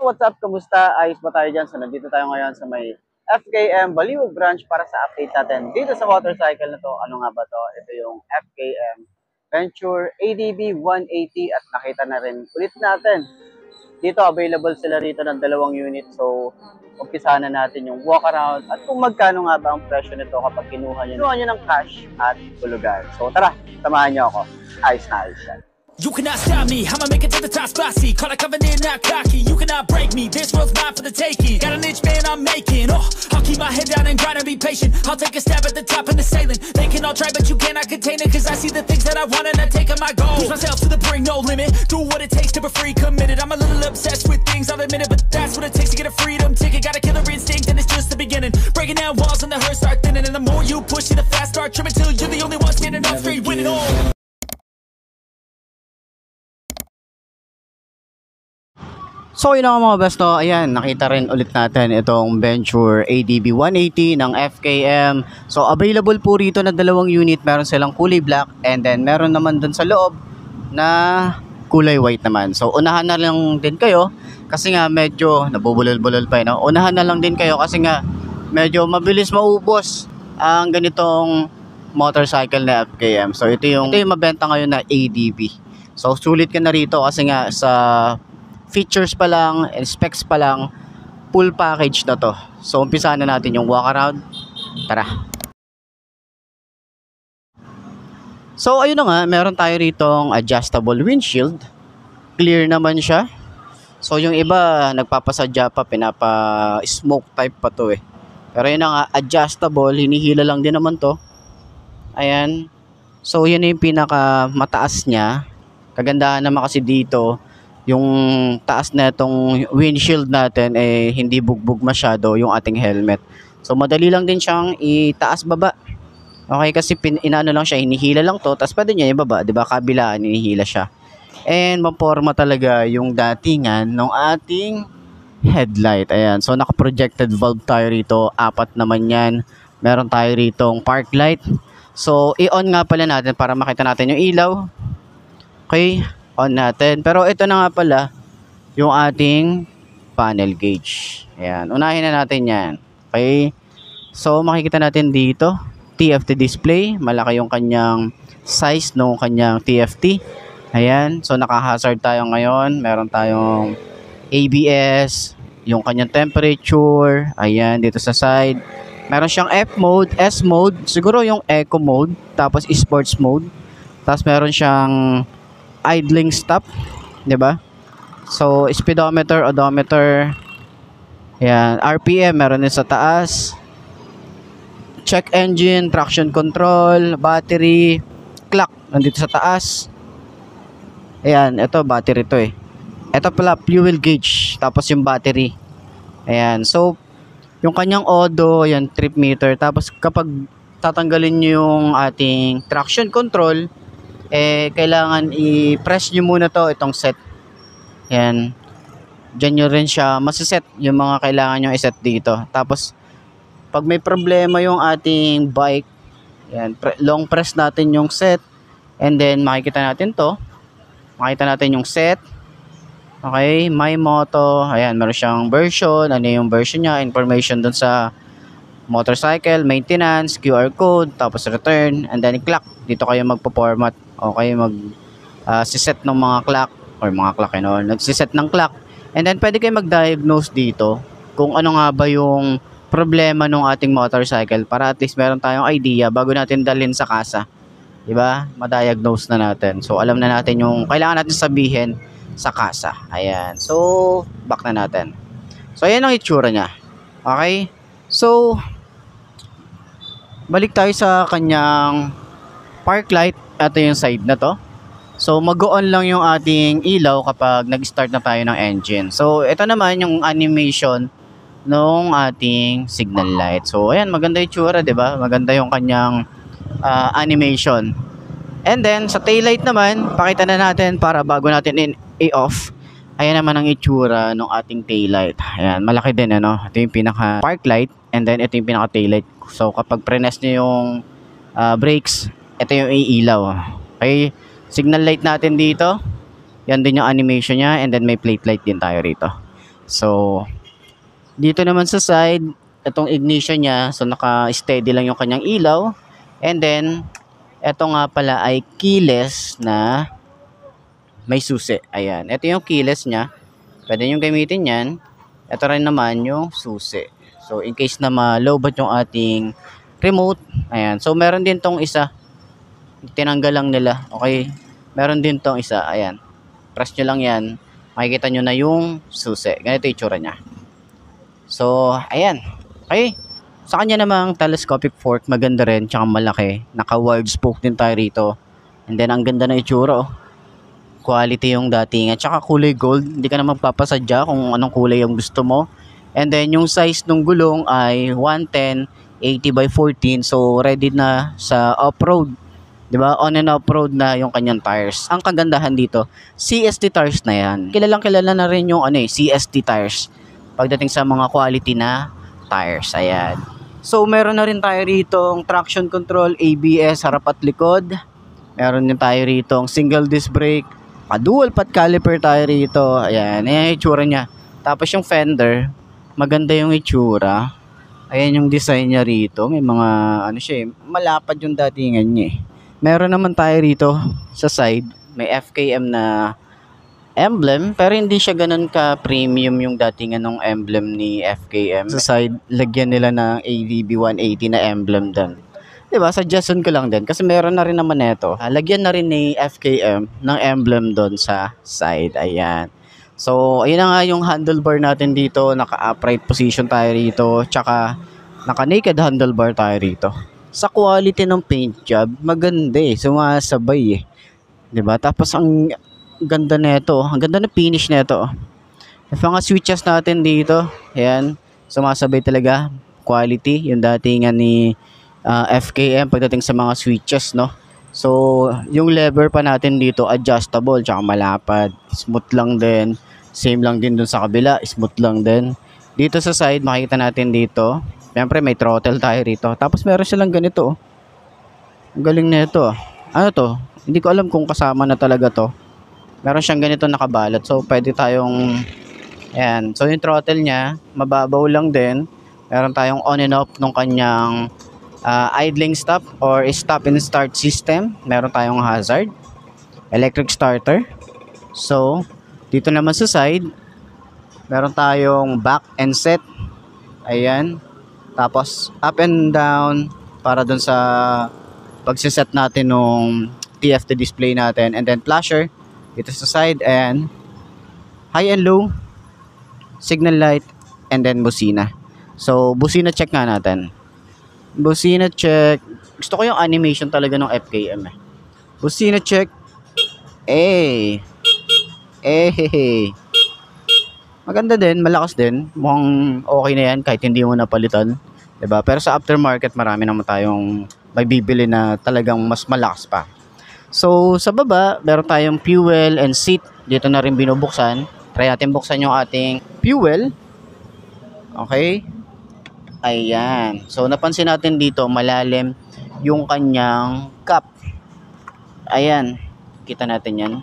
what's up? Kamusta? Ayos ba tayo dyan? So, nandito tayo ngayon sa may FKM Baliw branch para sa update natin dito sa motorcycle na to. Ano nga ba to? Ito yung FKM Venture ADB 180 at nakita na rin ulit natin. Dito available sila rito ng 2 unit. So, umpisa na natin yung walk around at kung magkano nga ba ang presyo nito kapag kinuha nyo ng cash at hulugan. So, tara, samahan nyo ako. Ayos na ayos yan. You cannot stop me, I'ma make it to the top spicy. Call it covenant, not cocky. You cannot break me, this world's mine for the taking. Got an itch, man, I'm making. Oh, I'll keep my head down and grind and be patient. I'll take a stab at the top and the sailing. They can all try, but you cannot contain it. Cause I see the things that I want and I take on my goal. Push myself to the brink, no limit. Do what it takes to be free, committed. I'm a little obsessed with things, I'll admit it. But that's what it takes to get a freedom ticket. Got a killer instinct and it's just the beginning. Breaking down walls and the hurt start thinning. And the more you push it, the fast start trimming. Till you're the only one standing up straight, winning all. So yun nga mga best, no? Ayan, nakita rin ulit natin itong Venture ADB 180 ng FKM. So available po rito na 2 unit. Meron silang kulay black and then meron naman dun sa loob na kulay white naman. So unahan na lang din kayo kasi nga medyo nabubulol-bulol pa, no? Unahan na lang din kayo kasi nga medyo mabilis maubos ang ganitong motorcycle na FKM. So ito yung mabenta ngayon na ADB. So sulit ka na rito kasi nga sa features pa lang and specs pa lang, full package na to. So umpisa na natin yung walk around. Tara. So ayun na nga, meron tayo ritong adjustable windshield. Clear naman siya. So yung iba nagpapasadya pa, pinapa smoke type pa to eh. Pero yun na nga, adjustable, hinihila lang din naman to. Ayan. So yun yung pinaka mataas niya. Kagandahan naman kasi dito, yung taas na itong windshield natin eh hindi bugbog masyado yung ating helmet. So madali lang din siyang itaas baba. Okay, kasi inaano lang siya, hinihila lang to, tapos pwede niya ibaba, 'di ba? Kabilaan hinihila siya. And maporma talaga yung datingan ng ating headlight. Ayan. So naka-projected valve tayo rito, 4 naman 'yan. Meron tayo ritong park light. So i-on nga pala natin para makita natin yung ilaw. Okay, on natin. Pero ito na nga pala yung ating panel gauge. Ayan, unahin na natin yan. Okay, so makikita natin dito TFT display, malaki yung kanyang size ng kanyang TFT. Ayan, so naka-hazard tayo ngayon. Meron tayong ABS, yung kanyang temperature. Ayan, dito sa side meron siyang F mode, S mode, siguro yung eco mode, tapos sports mode, tapos meron siyang idling stop, 'di ba? So speedometer, odometer, yan, RPM meron din sa taas. Check engine, traction control, battery, clock nandito sa taas. Ayan, ito battery to eh. Ito pala fuel gauge, tapos yung battery. Ayan, so yung kanyang odo, yan trip meter, tapos kapag tatanggalin niyo yung ating traction control, eh kailangan i-press nyo muna to, itong set. Yan, dyan nyo rin siya masiset yung mga kailangan nyo iset dito. Tapos pag may problema yung ating bike, yan, long press natin yung set, and then makikita natin to, makita natin yung set. Okay, my moto, ayan, meron siyang version, ano yung version nya, information dun sa motorcycle, maintenance, QR code, tapos return, and then clock. Dito kayo magpo-format. Okay, siset ng mga clock or mga clock and all. Nagsiset ng clock. And then pwede kayo mag-diagnose dito kung ano nga ba yung problema ng ating motorcycle para at least meron tayong idea bago natin dalhin sa kasa. 'Di ba? Ma-diagnose na natin. So alam na natin yung kailangan natin sabihin sa kasa. Ayan. So back na natin. So ayan ang itsura niya. Okay? So balik tayo sa kanyang park light. Ito yung side na to. So mag-on lang yung ating ilaw kapag nag-start na tayo ng engine. So ito naman yung animation ng ating signal light. So ayan, maganda yung tsura, 'di ba? Maganda yung kanyang animation. And then sa tail light naman, pakita na natin para bago natin i-off. Ayan naman ang itsura ng ating tail light. Ayan, malaki din ano. Ito yung pinaka park light and then ito yung pinaka tail light. So kapag press niyo yung brakes, ito yung iilaw. Okay, signal light natin dito. Yan din yung animation niya, and then may plate light din tayo rito. So, dito naman sa side, itong ignition niya, so naka-steady lang yung kanyang ilaw. And then, ito nga pala ay keyless na may susi. Ayan, ito yung keyless niya. Pwede nyo gamitin yan. Ito rin naman yung susi. So, in case na ma-lowbat yung ating remote, ayan. So, meron din tong isa. Tinanggal lang nila. Okay, meron din tong isa. Ayan, press nyo lang yan. Makikita nyo na yung susi. Ganito yung itsura niya. So, ayan. Okay. Sa kanya namang telescopic fork, maganda rin, tsaka malaki. Naka-wide spoke din tayo rito. And then, ang ganda ng itsura, oh. Quality yung dating. At tsaka kulay gold. Hindi ka na magpapasadya kung anong kulay yung gusto mo. And then, yung size ng gulong ay 110, 80 by 14. So, ready na sa off-road. Diba? On and off-road na yung kanyang tires. Ang kagandahan dito, CST tires na yan. Kilalang kilala na rin yung CST tires pagdating sa mga quality na tires. Ayan. So, meron na rin tayo rito traction control, ABS, harap at likod. Meron din tayo rito single disc brake. Dual pat caliper tayo rito. Ayan. Ayan yung itsura niya. Tapos yung fender, maganda yung itsura. Ayan yung design niya rito. May mga, malapad yung datingan niya eh. Meron naman tayo rito sa side, may FKM na emblem, pero hindi siya ganun ka premium yung datingan ng emblem ni FKM. Sa side, lagyan nila ng AVB 180 na emblem din. Diba? Suggestion ko lang din kasi meron na rin naman ito. Lagyan na rin ni FKM ng emblem doon sa side. Ayan. So, ayun na nga yung handlebar natin dito. Naka-upright position tayo rito. Tsaka, naka-naked handlebar tayo rito. Sa quality ng paint job, maganda eh. Sumasabay eh. 'Di ba? Tapos ang ganda nito, ang ganda ng finish nito. Yung mga switches natin dito, ayan, sumasabay talaga. Quality, yung datingan ni FKM pagdating sa mga switches, no? So, yung lever pa natin dito, adjustable, tsaka malapad. Smooth lang din. Same lang din dun sa kabila, smooth lang din. Dito sa side, makikita natin dito, siyempre may throttle tayo rito. Tapos meron silang ganito. Ang galing nito. Ano to? Hindi ko alam kung kasama na talaga to. Meron siyang ganito nakabalot. So pwede tayong ayan. So yung throttle niya, mababaw lang din. Meron tayong on and off nung kanyang idling stop or stop and start system. Meron tayong hazard. Electric starter. So dito naman sa side, meron tayong back and set. Ayan. Tapos up and down para dun sa pagsiset natin nung TFT display natin. And then flasher dito sa side and high and low, signal light, and then busina. So busina check nga natin. Busina check. Gusto ko yung animation talaga ng FKM eh. Busina check. Eh. Maganda din, malakas din. Mukhang okay na yan kahit hindi mo napalitan. 'Di ba? Pero sa aftermarket, marami naman tayong may bibili na talagang mas malakas pa. So, sa baba, meron tayong fuel and seat. Dito na rin binubuksan. Try natin buksan yung ating fuel. Okay. Ayan. So, napansin natin dito, malalim yung kanyang cup. Ayan. Kita natin yan.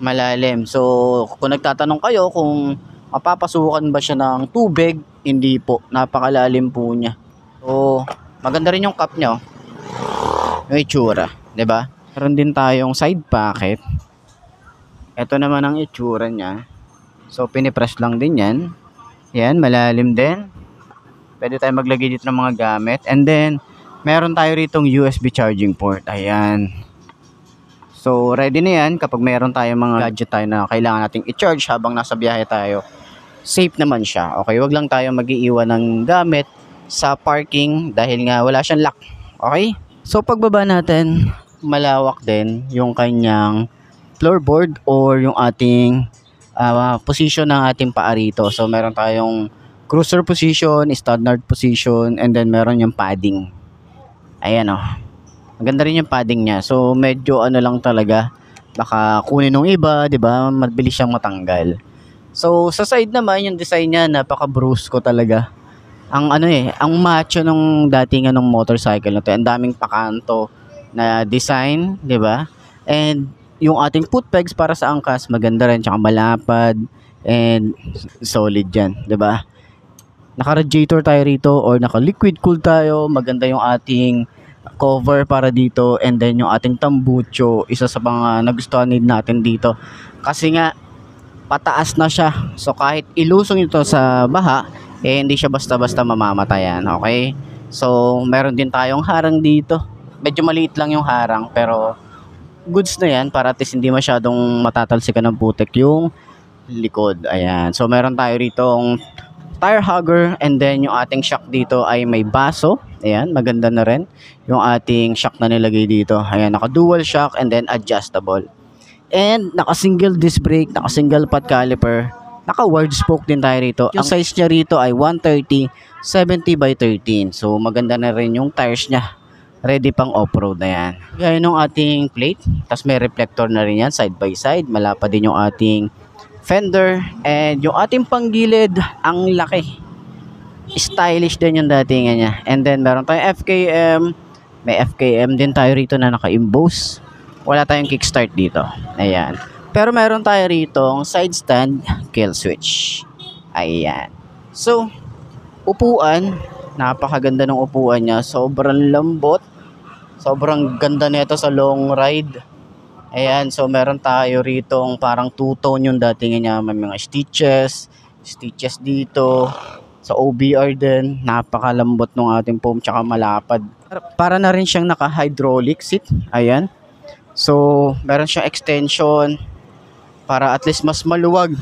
Malalim. So, kung nagtatanong kayo kung mapapasukan ba siya ng tubig, hindi po. Napakalalim po niya. So, maganda rin yung cup niya. Yung itsura. 'Di ba? Meron din tayong side pocket. Ito naman ang itsura niya. So, pinipress lang din yan. Yan, malalim din. Pwede tayo maglagay dito ng mga gamit. And then, meron tayo ritong USB charging port. Ayan. So, ready na yan kapag meron tayong mga gadget tayo na kailangan nating i-charge habang nasa biyahe tayo. Safe naman siya. Okay, wag lang tayo mag-iiwan ng gamit sa parking dahil nga wala siyang lock. Okay? So, pagbaba natin, malawak din yung kanyang floorboard or yung ating position ng ating paa rito. So, meron tayong cruiser position, standard position, and then meron yung padding. Ayan o. Maganda rin yung padding niya. So, medyo ano lang talaga. Baka kunin ng iba, di ba? Mabilis siyang matanggal. So, sa side naman, yung design niya, napaka-brusco talaga. Ang ang macho nung dating motorcycle na to. Ang daming pakanto na design, di ba? And yung ating foot pegs para sa angkas, maganda rin, tsaka malapad. And solid yan, 'di ba? Naka-radiator tayo rito or naka-liquid cool tayo. Maganda yung ating cover para dito, and then yung ating tambucho, isa sa mga nagustuhan din natin dito. Kasi nga pataas na siya. So kahit ilusong ito sa baha, eh hindi siya basta-basta mamamatayan, okay? So meron din tayong harang dito. Medyo maliit lang yung harang pero goods na yan para at least hindi masyadong matatalsikan ng putik yung likod. Ayan. So meron tayo rito tire hugger, and then yung ating shock dito ay may baso. Ayan, maganda na rin yung ating shock na nilagay dito. Ayan, naka dual shock and then adjustable. And naka single disc brake, naka single pot caliper, naka wide spoke din tayo rito. Yung size niya rito ay 130 70 by 13. So maganda na rin yung tires niya. Ready pang off-road na yan. Gaya ng ating plate, tapos may reflector na rin yan side by side. Malapa din yung ating fender, and yung ating panggilid ang laki, stylish din yung datingan niya. And then meron tayong FKM, may FKM din tayo rito na naka-emboss. Wala tayong kickstart dito, ayan, pero meron tayo rito side stand kill switch. Ayan, so upuan, napakaganda ng upuan niya, sobrang lambot, sobrang ganda nito sa long ride. Ayan, so meron tayo rito parang two-tone yung dating niya. May mga stitches dito. Sa OBR din, napakalambot ng ating foam, tsaka malapad. Para na rin siyang naka-hydraulic seat. Ayan. So, meron siyang extension para at least mas maluwag,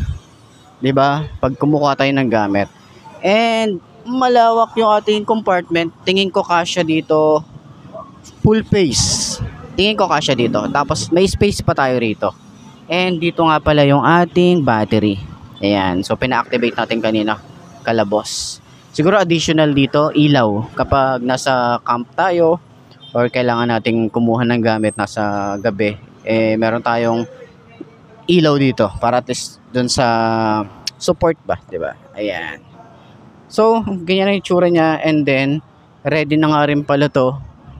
'di ba? Pag kumukuha tayo ng gamit. And malawak yung ating compartment. Tingin ko kasya dito full face. Tingin ko kasya dito. Tapos may space pa tayo rito. And dito nga pala yung ating battery. Ayan. So pina-activate natin kanina. Kalabos. Siguro additional dito, ilaw. Kapag nasa camp tayo or kailangan nating kumuha ng gamit nasa gabi, eh meron tayong ilaw dito para at least dun sa support ba, 'di ba? Ayan. So, ganyan ang itsura niya, and then ready na nga rin pala to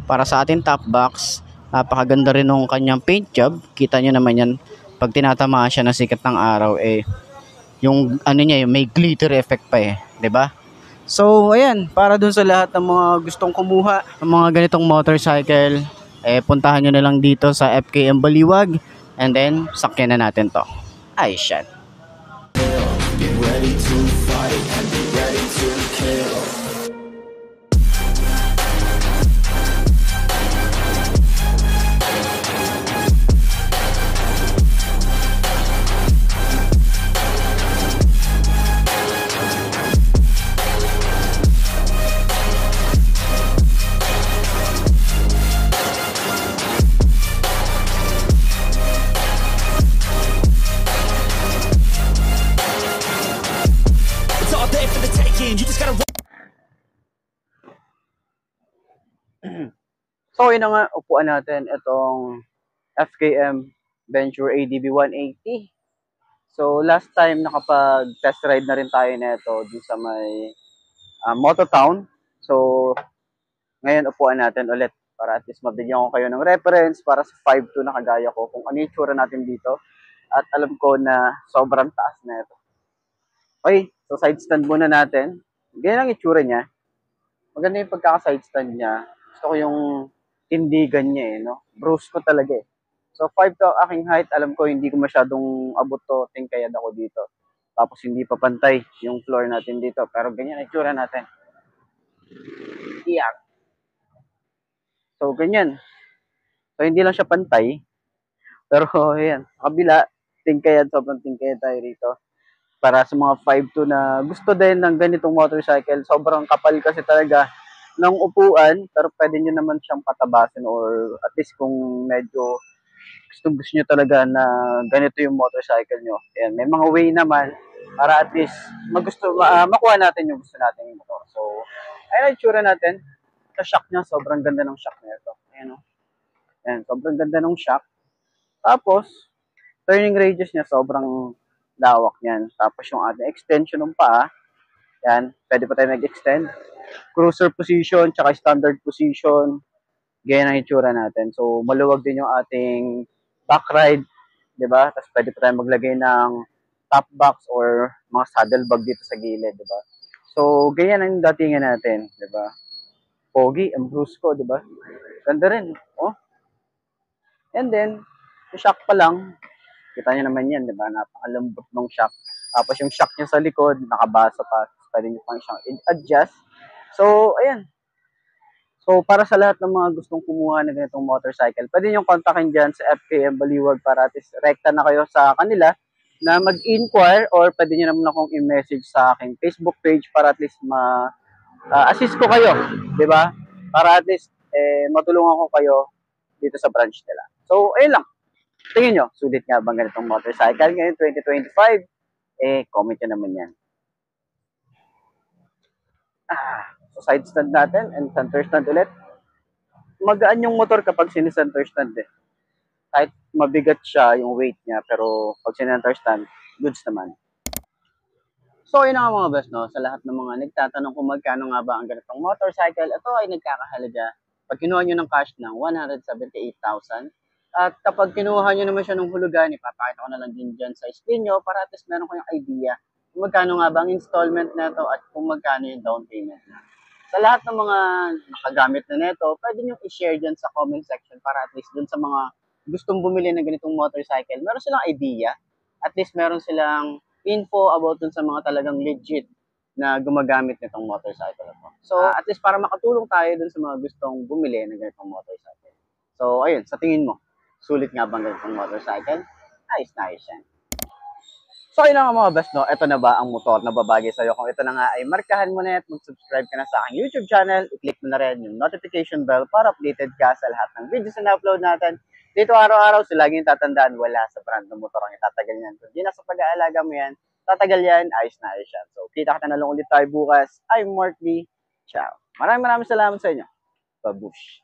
para sa ating top box. Napakaganda rin ng kanyang paint job. Kita nyo naman yan. Pag tinatamaan siya ng sikat ng araw, eh, yung ano niya, yung may glitter effect pa eh. 'Di ba? So, ayan. Para dun sa lahat ng mga gustong kumuha ng mga ganitong motorcycle, eh, puntahan nyo na lang dito sa FKM Baliwag. And then, sakyan na natin to. Ay, shit. Get ready to fight and be ready to kill. It's all there for the taking. You just gotta So, yun na nga, upuan natin itong FKM Venture ADB 180. So, last time nakapag-test ride na rin tayo nito dun sa may Mototown. So, ngayon upuan natin ulit para at least mabigyan ko kayo ng reference para sa 5.2 na kagaya ko kung ano yung tsura natin dito. At alam ko na sobrang taas na ito. Okay, so side stand muna natin. Ganyan ang itsura niya. Maganda yung pagkaka-side stand niya. Gusto ko yung tindigan niya eh, no? Bruce ko talaga eh. So 5 to aking height, alam ko hindi ko masyadong abot to, tingkayad ako dito. Tapos hindi pa pantay yung floor natin dito. Pero ganyan ang itsura natin. Iyak. So ganyan. So hindi lang siya pantay. Pero ayan, kabila, tingkayad, sobrang tingkayad tayo rito. Para sa mga 5.2 na gusto din ng ganitong motorcycle, sobrang kapal kasi talaga ng upuan, pero pwede nyo naman siyang patabasin, or at least kung medyo gusto nyo talaga na ganito yung motorcycle nyo. Ayan, may mga way naman para at least makuha natin yung gusto natin yung motor. So, ayun ang itsura natin. Sa shock niya, sobrang ganda ng shock nito. Ayan, no? Ayan, sobrang ganda ng shock. Tapos, turning radius niya, sobrang lawak niyan. Tapos yung ating extension ng paa, yan, pwede pa tayo mag-extend. Cruiser position, tsaka standard position, ganyan ang itsura natin. So, maluwag din yung ating back ride, di ba? Tapos pwede pa tayo maglagay ng top box or mga saddle bag dito sa gilid, di ba? So, ganyan ang datingan natin, di ba? Pogi, ang brusco, di ba? Ganda rin, oh. And then, yung shock pa lang, kita niyo naman yan, di ba? Napakalambot ng shock. Tapos yung shock niya sa likod, nakabasa pa. Pwede niyo pang siyang adjust. So, ayan. So, para sa lahat ng mga gustong kumuha ng ganitong motorcycle, pwede nyo kontakin dyan sa FKM Baliwag para at least rekta na kayo sa kanila na mag-inquire or pwede nyo naman akong i-message sa aking Facebook page para at least ma-assist ko kayo, di ba? Para at least matulungan ko kayo dito sa branch nila. So, ayun lang. Tingin nyo, sulit nga bang ganitong motorcycle ngayon 2025? Comment nyo naman yan. So side stand natin and center stand ulit. Magaan yung motor kapag sinicenter stand eh. Kahit mabigat siya yung weight niya, pero pag sinicenter stand, goods naman. So yun nga mga best, no? Sa lahat ng mga nagtatanong kung magkano nga ba ang ganitong motorcycle, ito ay nagkakahalaga pag kinuha nyo ng cash ng 178,000. At kapag kinuha nyo naman siya ng hulugan, ipapakita ko na lang din dyan sa screen nyo para at least meron kayong idea kung magkano nga ba ang installment na ito at kung magkano yung down payment na. Sa lahat ng mga nakagamit na neto, pwede nyo i-share dyan sa comment section para at least dun sa mga gustong bumili ng ganitong motorcycle, meron silang idea, at least meron silang info about dun sa mga talagang legit na gumagamit nitong motorcycle na to. So, at least para makatulong tayo dun sa mga gustong bumili ng ganitong motorcycle. So, ayun, sa tingin mo, sulit nga bang ganitong motorcycle? Nice yan. So, ayun na nga mga best, no? Ito na ba ang motor na babagay sa'yo? Kung ito na nga ay markahan mo na at mag-subscribe ka na sa aking YouTube channel, i-click mo na rin yung notification bell para updated ka sa lahat ng videos na upload natin. Dito araw-araw, so laging tatandaan, wala sa brand ng motor ang itatagal yan. Kung di na sa pag-aalaga mo yan, tatagal yan, ayos na ayos yan. So, kita ka na lang ulit tayo bukas. I'm Mark B. Ciao. Maraming salamat sa inyo. Babush.